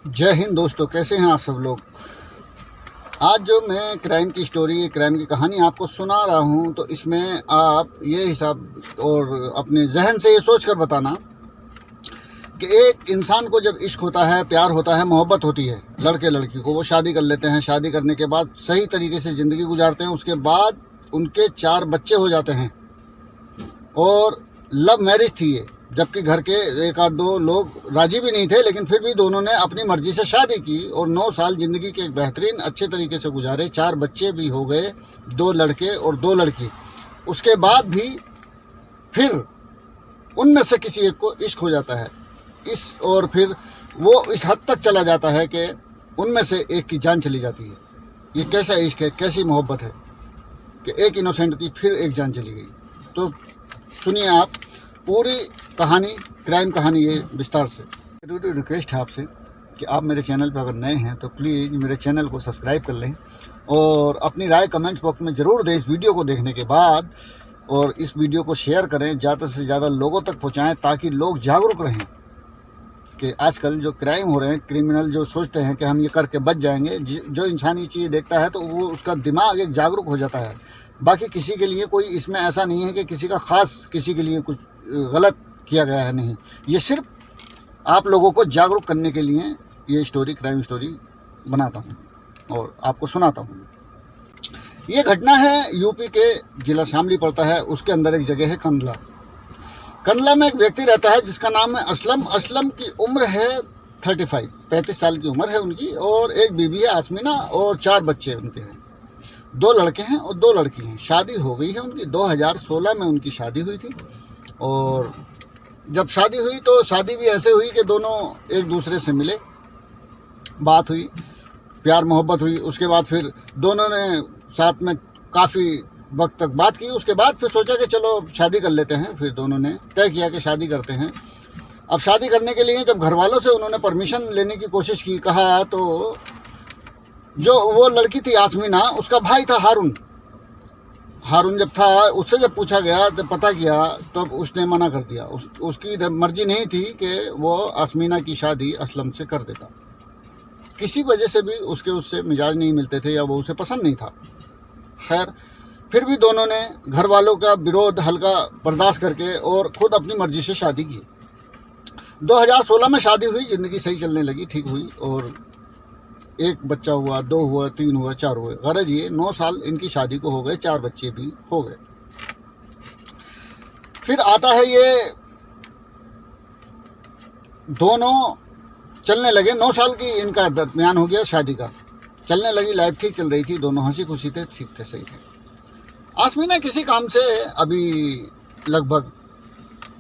जय हिंद दोस्तों, कैसे हैं आप सब लोग। आज जो मैं क्राइम की स्टोरी, क्राइम की कहानी आपको सुना रहा हूं, तो इसमें आप ये हिसाब और अपने जहन से ये सोच कर बताना कि एक इंसान को जब इश्क होता है, प्यार होता है, मोहब्बत होती है लड़के लड़की को, वो शादी कर लेते हैं। शादी करने के बाद सही तरीके से ज़िंदगी गुजारते हैं। उसके बाद उनके 4 बच्चे हो जाते हैं और लव मैरिज थी ये, जबकि घर के 1 आध 2 लोग राजी भी नहीं थे, लेकिन फिर भी दोनों ने अपनी मर्जी से शादी की और 9 साल ज़िंदगी के एक बेहतरीन अच्छे तरीके से गुजारे। 4 बच्चे भी हो गए, 2 लड़के और 2 लड़की। उसके बाद भी फिर उनमें से किसी एक को इश्क हो जाता है और फिर वो इस हद तक चला जाता है कि उनमें से एक की जान चली जाती है। ये कैसा इश्क है, कैसी मोहब्बत है कि एक इनोसेंट की फिर एक जान चली गई। तो सुनिए आप पूरी कहानी, क्राइम कहानी ये विस्तार से। मेरी रिक्वेस्ट है आपसे कि आप मेरे चैनल पर अगर नए हैं तो प्लीज़ मेरे चैनल को सब्सक्राइब कर लें और अपनी राय कमेंट्स बॉक्स में ज़रूर दें इस वीडियो को देखने के बाद, और इस वीडियो को शेयर करें, ज़्यादा से ज़्यादा लोगों तक पहुंचाएं ताकि लोग जागरूक रहें कि आजकल जो क्राइम हो रहे हैं, क्रिमिनल जो सोचते हैं कि हम ये करके बच जाएंगे। जो इंसान ये चीज़ देखता है तो वो उसका दिमाग एक जागरूक हो जाता है। बाकी किसी के लिए कोई इसमें ऐसा नहीं है कि किसी का ख़ास किसी के लिए कुछ गलत किया गया है, नहीं। ये सिर्फ आप लोगों को जागरूक करने के लिए ये स्टोरी, क्राइम स्टोरी बनाता हूँ और आपको सुनाता हूँ। ये घटना है यूपी के जिला शामली पड़ता है, उसके अंदर एक जगह है कंडला। कंडला में एक व्यक्ति रहता है जिसका नाम है असलम। असलम की उम्र है 35 साल की उम्र है उनकी, और एक बीवी है आसमीना और 4 बच्चे उनके हैं। 2 लड़के हैं और 2 लड़की हैं। शादी हो गई है उनकी, 2016 में उनकी शादी हुई थी। और जब शादी हुई तो शादी भी ऐसे हुई कि दोनों एक दूसरे से मिले, बात हुई, प्यार मोहब्बत हुई। उसके बाद फिर दोनों ने साथ में काफ़ी वक्त तक बात की। उसके बाद फिर सोचा कि चलो शादी कर लेते हैं। फिर दोनों ने तय किया कि शादी करते हैं। अब शादी करने के लिए जब घर वालों से उन्होंने परमिशन लेने की कोशिश की, कहा, तो जो वो लड़की थी आसमीना, उसका भाई था हारून। हारून जब था, उससे जब पूछा गया, जब पता किया, तब तो उसने मना कर दिया। उसकी मर्जी नहीं थी कि वो आसमीना की शादी असलम से कर देता। किसी वजह से भी उससे मिजाज नहीं मिलते थे या वो उसे पसंद नहीं था। खैर, फिर भी दोनों ने घर वालों का विरोध हल्का बर्दाश्त करके और ख़ुद अपनी मर्जी से शादी की। 2016 में शादी हुई, ज़िंदगी सही चलने लगी, ठीक हुई, और 1 बच्चा हुआ, 2 हुआ, 3 हुआ, 4 हुए। गरज ये 9 साल इनकी शादी को हो गए, 4 बच्चे भी हो गए। फिर आता है ये दोनों चलने लगे। 9 साल की इनका दरमियान हो गया शादी का, चलने लगी, लाइफ ठीक चल रही थी, दोनों हंसी खुशी थे, ठीक थे, सही थे। आसमीना किसी काम से अभी लगभग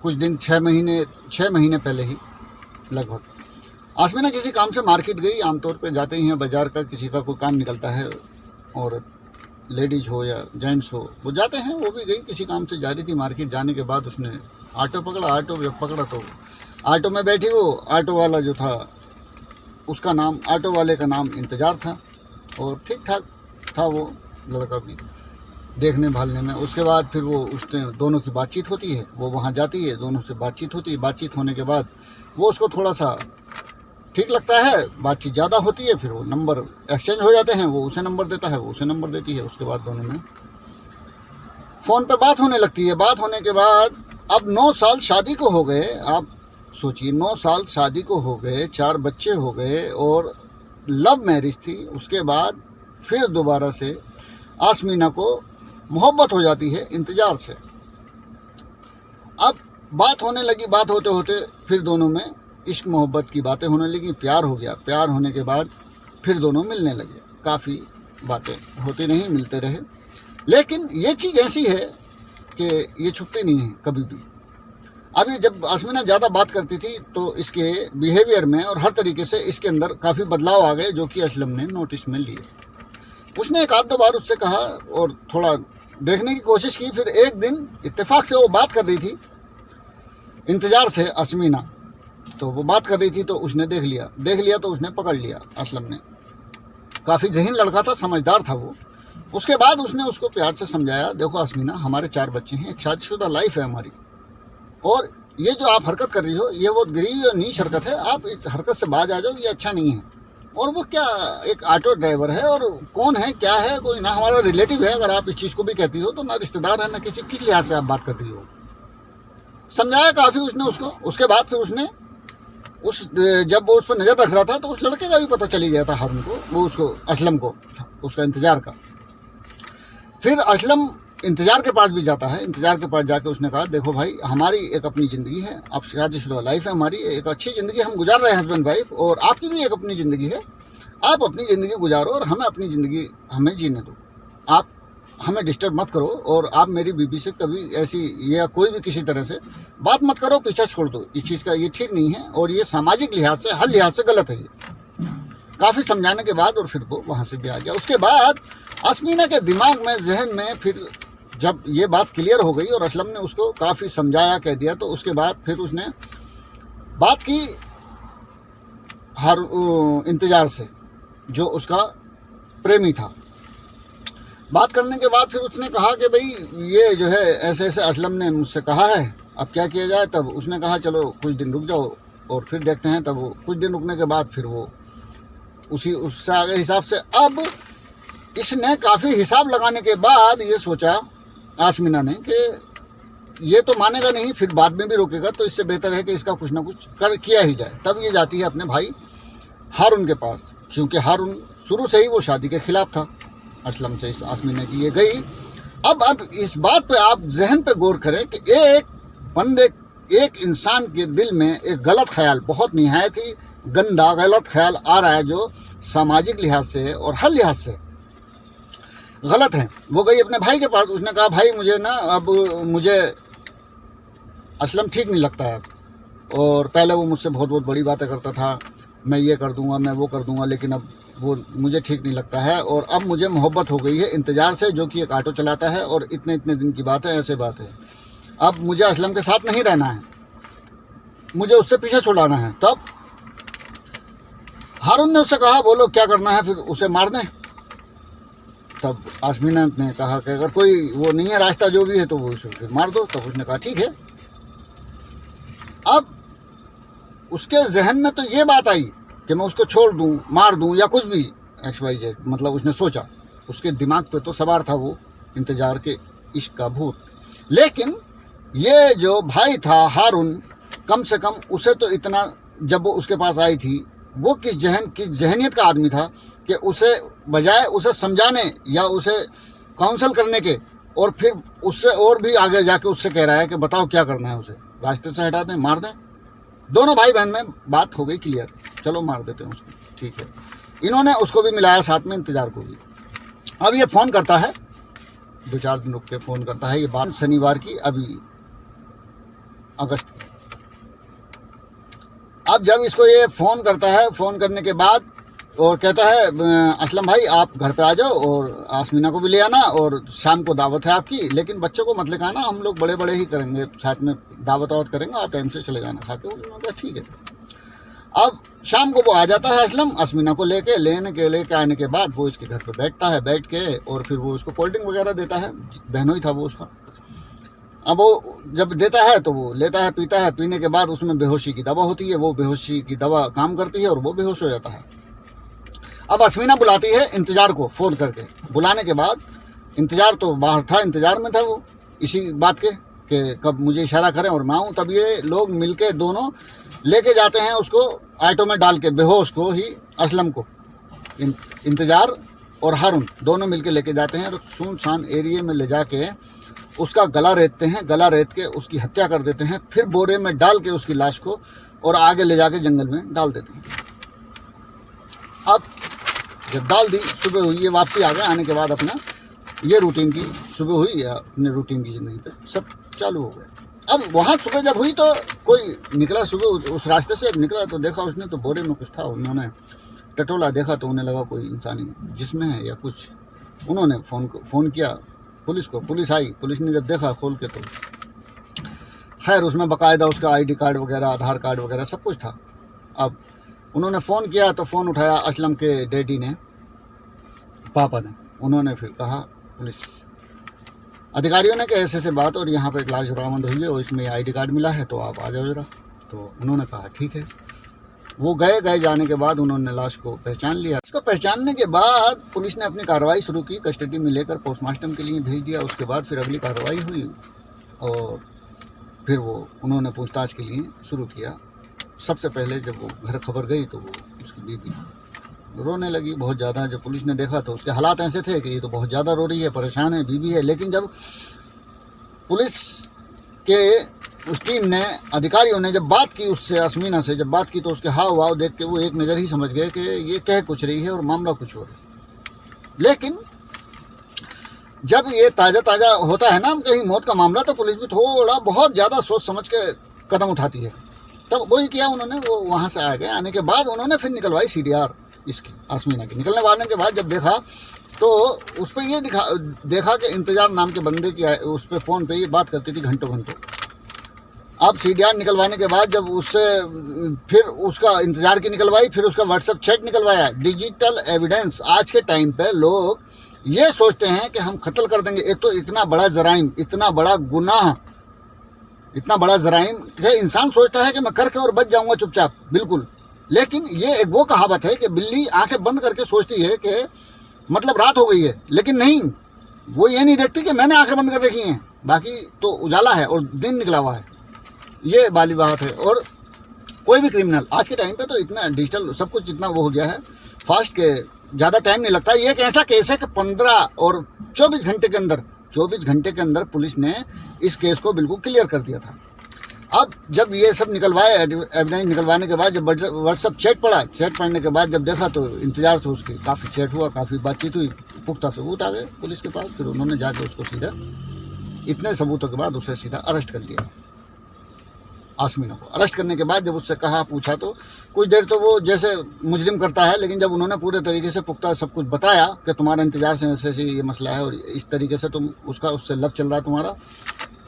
कुछ दिन, 6 महीने पहले ही लगभग आसमीना किसी काम से मार्केट गई। आमतौर पे जाते ही हैं बाज़ार का, किसी का कोई काम निकलता है, और लेडीज हो या जेंट्स हो वो जाते हैं। वो भी गई, किसी काम से जा रही थी मार्केट। जाने के बाद उसने ऑटो पकड़ा। ऑटो जब पकड़ा तो ऑटो में बैठी वो, ऑटो वाला जो था उसका नाम, ऑटो वाले का नाम इंतज़ार था, और ठीक ठाक था वो लड़का भी देखने भालने में। उसके बाद फिर वो उसने दोनों की बातचीत होती है, वो वहाँ जाती है, दोनों से बातचीत होती है। बातचीत होने के बाद वो उसको थोड़ा सा ठीक लगता है, बातचीत ज़्यादा होती है, फिर वो नंबर एक्सचेंज हो जाते हैं। वो उसे नंबर देता है, वो उसे नंबर देती है। उसके बाद दोनों में फ़ोन पे बात होने लगती है। बात होने के बाद अब 9 साल शादी को हो गए। आप सोचिए, 9 साल शादी को हो गए, 4 बच्चे हो गए, और लव मैरिज थी। उसके बाद फिर दोबारा से आसमीना को मोहब्बत हो जाती है इंतज़ार से। अब बात होने लगी, बात होते होते फिर दोनों में इश्क मोहब्बत की बातें होने लगी, प्यार हो गया। प्यार होने के बाद फिर दोनों मिलने लगे। काफ़ी बातें होती रहीं, मिलते रहे। लेकिन ये चीज़ ऐसी है कि ये छुपती नहीं है कभी भी। अभी जब आसमीना ज़्यादा बात करती थी तो इसके बिहेवियर में और हर तरीके से इसके अंदर काफ़ी बदलाव आ गए, जो कि असलम ने नोटिस में लिए। उसने 1 आध 2 बार उससे कहा और थोड़ा देखने की कोशिश की। फिर एक दिन इत्तेफाक से वो बात कर रही थी इंतज़ार से, आसमीना, तो वो बात कर रही थी तो उसने देख लिया तो उसने पकड़ लिया असलम ने। काफ़ी ज़हीन लड़का था, समझदार था वो। उसके बाद उसने उसको प्यार से समझाया, देखो आसमीना, हमारे 4 बच्चे हैं, एक शादीशुदा लाइफ है हमारी, और ये जो आप हरकत कर रही हो ये बहुत गिरी और नीच हरकत है, आप इस हरकत से बाज आ जाओ, ये अच्छा नहीं है। और वो क्या एक ऑटो ड्राइवर है, और कौन है क्या है, कोई ना हमारा रिलेटिव है। अगर आप इस चीज़ को भी कहती हो तो ना रिश्तेदार है ना किस लिहाज से आप बात कर रही हो। समझाया काफ़ी उसने उसको। उसके बाद फिर उसने जब वो उस पर नज़र रख रहा था तो उस लड़के का भी पता चली गया था हारून को, वो उसको असलम को, उसका इंतज़ार का। फिर असलम इंतज़ार के पास भी जाता है। इंतज़ार के पास जाके उसने कहा देखो भाई, हमारी एक अपनी ज़िंदगी है, अब शादीशुदा लाइफ है हमारी, एक अच्छी ज़िंदगी हम गुजार रहे हैं हस्बैंड वाइफ, और आपकी भी एक अपनी ज़िंदगी है। आप अपनी ज़िंदगी गुजारो और हमें अपनी ज़िंदगी हमें जीने दो। आप हमें डिस्टर्ब मत करो, और आप मेरी बीबी से कभी ऐसी या कोई भी किसी तरह से बात मत करो, पीछा छोड़ दो इस चीज़ का, ये ठीक नहीं है और ये सामाजिक लिहाज से हर लिहाज से गलत है। ये काफ़ी समझाने के बाद और फिर वो वहाँ से भी आ गया। उसके बाद आसमीना के दिमाग में, जहन में फिर जब ये बात क्लियर हो गई और असलम ने उसको काफ़ी समझाया, कह दिया, तो उसके बाद फिर उसने बात की इंतज़ार से, जो उसका प्रेमी था। बात करने के बाद फिर उसने कहा कि भाई ये जो है ऐसे ऐसे असलम ने मुझसे कहा है, अब क्या किया जाए। तब उसने कहा चलो कुछ दिन रुक जाओ और फिर देखते हैं। तब वो कुछ दिन रुकने के बाद फिर वो उससे आगे हिसाब से, अब इसने काफ़ी हिसाब लगाने के बाद ये सोचा आसमीना ने कि ये तो मानेगा नहीं, फिर बाद में भी रोकेगा, तो इससे बेहतर है कि इसका कुछ ना कुछ किया ही जाए। तब ये जाती है अपने भाई हारून के पास, क्योंकि हारून शुरू से ही वो शादी के खिलाफ था असलम से, इस आसमीना की ये गई। अब इस बात पे आप जहन पे गौर करें कि एक इंसान के दिल में एक गलत ख्याल, बहुत निहायत ही गंदा गलत ख्याल आ रहा है, जो सामाजिक लिहाज से और हर लिहाज से गलत है। वो गई अपने भाई के पास, उसने कहा भाई मुझे ना, अब मुझे असलम ठीक नहीं लगता है, और पहले वो मुझसे बहुत बड़ी बातें करता था, मैं ये कर दूंगा, मैं वो कर दूंगा, लेकिन अब वो मुझे ठीक नहीं लगता है, और अब मुझे मोहब्बत हो गई है इंतज़ार से, जो कि एक ऑटो चलाता है, और इतने दिन की बात है, ऐसे बात है। अब मुझे असलम के साथ नहीं रहना है, मुझे उससे पीछे छुड़ाना है। तब हारून ने उससे कहा बोलो क्या करना है, फिर उसे मार दें। तब आसमीना ने कहा कि अगर कोई वो नहीं है रास्ता जो भी है तो वो उसे फिर मार दो। तब उसने कहा ठीक है। अब उसके जहन में तो ये बात आई कि मैं उसको छोड़ दूं, मार दूं, या कुछ भी XYZ, मतलब उसने सोचा, उसके दिमाग पे तो सवार था वो इंतज़ार के इश्क का भूत। लेकिन ये जो भाई था हारून, कम से कम उसे तो इतना, जब वो उसके पास आई थी, वो किस जहनियत का आदमी था कि उसे बजाय उसे समझाने या उसे काउंसल करने के, और फिर उससे और भी आगे जाके उससे कह रहा है कि बताओ क्या करना है, उसे रास्ते से हटा दें, मार दें। दोनों भाई बहन में बात हो गई क्लियर, चलो मार देते हैं उसको, ठीक है। इन्होंने उसको भी मिलाया साथ में, इंतज़ार को भी। अब ये फ़ोन करता है, 2-4 दिन रुक के फ़ोन करता है। ये बात शनिवार की, अभी अगस्त की। अब जब इसको ये फ़ोन करता है, फ़ोन करने के बाद और कहता है असलम भाई आप घर पे आ जाओ और आसमीना को भी ले आना, और शाम को दावत है आपकी, लेकिन बच्चों को मत लेकर आना, हम लोग बड़े ही करेंगे, साथ में दावत करेंगे, आप टाइम से चले जाना खा के। उन्होंने कहा ठीक है। अब शाम को वो आ जाता है असलम, आसमीना को लेके आने के बाद वो इसके घर पे बैठता है, बैठ के और फिर वो उसको कोल्ड ड्रिंक वगैरह देता है, बहनों ही था वो उसका। अब वो जब देता है तो वो लेता है, पीता है, पीने के बाद उसमें बेहोशी की दवा होती है, वो बेहोशी की दवा काम करती है और वो बेहोश हो जाता है। अब आसमीना बुलाती है इंतज़ार को फ़ोन करके। बुलाने के बाद इंतज़ार तो बाहर था, इंतज़ार में था वो इसी बात के कि कब मुझे इशारा करें और मैं आऊँ। तब ये लोग मिलके दोनों लेके जाते हैं उसको ऑटो में डाल के, बेहोश को ही, असलम को, इंतज़ार और हारून दोनों मिलके लेके जाते हैं और सुनसान एरिया में ले जाके उसका गला रेतते हैं, गला रेत के उसकी हत्या कर देते हैं, फिर बोरे में डाल के उसकी लाश को और आगे ले जाके जंगल में डाल देते हैं। अब जब डाल दी, सुबह हुई, ये वापसी आ गए। आने के बाद अपना ये रूटीन की सुबह हुई, या अपने रूटीन की ज़िंदगी पे सब चालू हो गए। अब वहाँ सुबह जब हुई तो कोई निकला, सुबह उस रास्ते से निकला तो देखा उसने तो बोरे में कुछ था। उन्होंने टटोला, देखा तो उन्हें लगा कोई इंसानी जिस्म है या कुछ। उन्होंने फ़ोन किया पुलिस को, पुलिस आई। पुलिस ने जब देखा खोल के तो खैर उसमें बाकायदा उसका ID कार्ड वगैरह, आधार कार्ड वगैरह सब कुछ था। अब उन्होंने फ़ोन किया तो फ़ोन उठाया असलम के डैडी ने, पापा ने। उन्होंने फिर कहा पुलिस अधिकारियों ने कहा ऐसे बात और यहाँ पे एक लाश बरामद हुई है और इसमें ID कार्ड मिला है, तो आप आ जाओ जरा। तो उन्होंने कहा ठीक है। वो गए जाने के बाद उन्होंने लाश को पहचान लिया। इसको पहचानने के बाद पुलिस ने अपनी कार्रवाई शुरू की, कस्टडी में लेकर पोस्टमार्टम के लिए भेज दिया। उसके बाद फिर अगली कार्रवाई हुई और फिर उन्होंने पूछताछ के लिए शुरू किया। सबसे पहले जब वो घर खबर गई तो वो उसकी बीवी रोने लगी बहुत ज़्यादा। जब पुलिस ने देखा तो उसके हालात ऐसे थे कि ये तो बहुत ज़्यादा रो रही है, परेशान है, बीवी है। लेकिन जब पुलिस के उस टीम ने, अधिकारियों ने जब बात की उससे, असमीना से जब बात की, तो उसके हाव भाव देख के वो एक नज़र ही समझ गए कि ये कह कुछ रही है और मामला कुछ और है। लेकिन जब ये ताज़ा होता है ना कहीं मौत का मामला, तो पुलिस भी थोड़ा बहुत ज़्यादा सोच समझ के कदम उठाती है। तब वही किया उन्होंने, वो वहाँ से आ गए। आने के बाद उन्होंने फिर निकलवाई CDR इसकी, असमीना की। निकलने वाले के बाद जब देखा तो उस पर ये देखा कि इंतजार नाम के बंदे की उस पर फ़ोन पे ये बात करती थी घंटों। अब CDR निकलवाने के बाद जब उससे फिर उसका इंतजार की निकलवाई, फिर उसका WhatsApp चैट निकलवाया। डिजिटल एविडेंस आज के टाइम पे लोग ये सोचते हैं कि हम कत्ल कर देंगे। एक तो इतना बड़ा जराइम, इतना बड़ा गुनाह, इतना बड़ा जराइम कि इंसान सोचता है कि मैं करके और बच जाऊंगा चुपचाप, बिल्कुल। लेकिन ये एक वो कहावत है कि बिल्ली आंखें बंद करके सोचती है कि मतलब रात हो गई है, लेकिन नहीं, वो ये नहीं देखती कि मैंने आंखें बंद कर रखी हैं, बाकी तो उजाला है और दिन निकला हुआ है। ये वाली बात है। और कोई भी क्रिमिनल आज के टाइम पे तो इतना डिजिटल सब कुछ इतना वो हो गया है फास्ट के ज़्यादा टाइम नहीं लगता। ये एक ऐसा केस है कि 15 और 24 घंटे के अंदर पुलिस ने इस केस को बिल्कुल क्लियर कर दिया था। अब जब ये सब निकलवाए, एविडेंस निकलवाने के बाद जब WhatsApp चैट पढ़ने के बाद जब देखा तो इंतजार से उसकी काफ़ी चैट हुआ, काफ़ी बातचीत हुई, पुख्ता सबूत आ गए पुलिस के पास। फिर उन्होंने जाकर उसको सीधा, इतने सबूतों के बाद उसे सीधा अरेस्ट कर लिया। असमीना को अरेस्ट करने के बाद जब उससे कहा, पूछा, तो कुछ देर तो वो जैसे मुजरिम करता है, लेकिन जब उन्होंने पूरे तरीके से पुख्ता सब कुछ बताया कि तुम्हारा इंतजार से ऐसे ये मसला है और इस तरीके से तुम उससे लव चल रहा है तुम्हारा,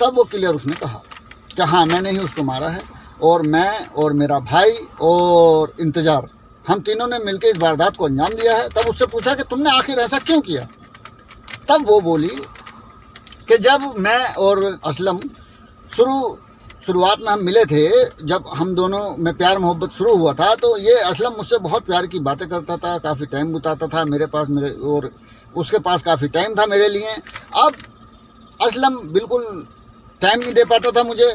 तब वो क्लियर उसने कहा कि हाँ मैंने ही उसको मारा है और मैं और मेरा भाई और इंतजार, हम तीनों ने मिलकर इस वारदात को अंजाम दिया है। तब उससे पूछा कि तुमने आखिर ऐसा क्यों किया? तब वो बोली कि जब मैं और असलम शुरुआत में हम मिले थे, जब हम दोनों में प्यार मोहब्बत शुरू हुआ था, तो ये असलम मुझसे बहुत प्यार की बातें करता था, काफ़ी टाइम बिताता था मेरे पास, और उसके पास काफ़ी टाइम था मेरे लिए। अब असलम बिल्कुल टाइम नहीं दे पाता था मुझे,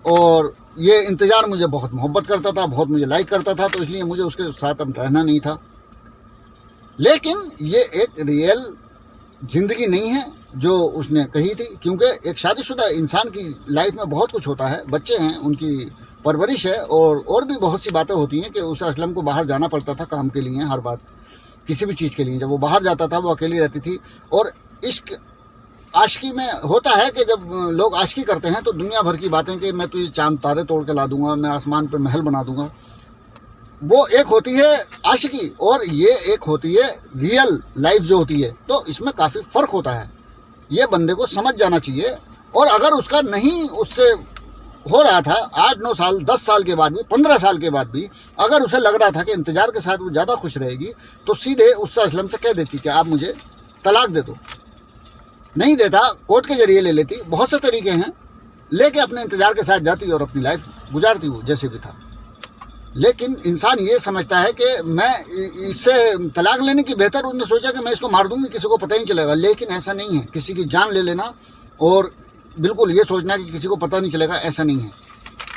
और ये इंतज़ार मुझे बहुत मोहब्बत करता था, बहुत मुझे लाइक करता था, तो इसलिए मुझे उसके साथ अब रहना नहीं था। लेकिन ये एक रियल ज़िंदगी नहीं है जो उसने कही थी, क्योंकि एक शादीशुदा इंसान की लाइफ में बहुत कुछ होता है, बच्चे हैं, उनकी परवरिश है, और भी बहुत सी बातें होती हैं कि उसे असलम को बाहर जाना पड़ता था काम के लिए, हर बात किसी भी चीज़ के लिए। जब वो बाहर जाता था वो अकेली रहती थी। और इश्क आशिकी में होता है कि जब लोग आशिकी करते हैं तो दुनिया भर की बातें कि मैं तुझे चांद तारे तोड़ के ला दूंगा, मैं आसमान पर महल बना दूंगा। वो एक होती है आशिकी और ये एक होती है रियल लाइफ जो होती है, तो इसमें काफ़ी फ़र्क होता है। ये बंदे को समझ जाना चाहिए। और अगर उसका नहीं उससे हो रहा था 8-9 साल, 10 साल के बाद भी, 15 साल के बाद भी, अगर उसे लग रहा था कि इंतज़ार के साथ वो ज़्यादा खुश रहेगी, तो सीधे उससे असलम से कह देती कि आप मुझे तलाक दे दो। नहीं देता, कोर्ट के जरिए ले लेती, बहुत से तरीके हैं, लेके अपने इंतज़ार के साथ जाती और अपनी लाइफ गुजारती वो जैसे भी था। लेकिन इंसान ये समझता है कि मैं इससे तलाक लेने की बेहतर उसने सोचा कि मैं इसको मार दूंगी, किसी को पता ही नहीं चलेगा। लेकिन ऐसा नहीं है, किसी की जान ले लेना और बिल्कुल ये सोचना कि किसी को पता नहीं चलेगा, ऐसा नहीं है।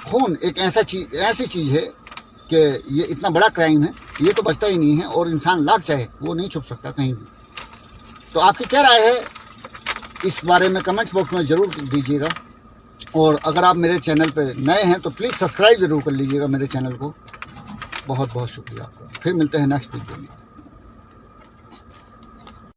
खून एक ऐसी चीज़ है कि ये इतना बड़ा क्राइम है, ये तो बचता ही नहीं है, और इंसान लाख चाहे वो नहीं छुप सकता कहीं भी। तो आपकी क्या राय है इस बारे में कमेंट्स बॉक्स में ज़रूर दीजिएगा। और अगर आप मेरे चैनल पे नए हैं तो प्लीज़ सब्सक्राइब ज़रूर कर लीजिएगा मेरे चैनल को। बहुत बहुत शुक्रिया आपका। फिर मिलते हैं नेक्स्ट वीडियो में।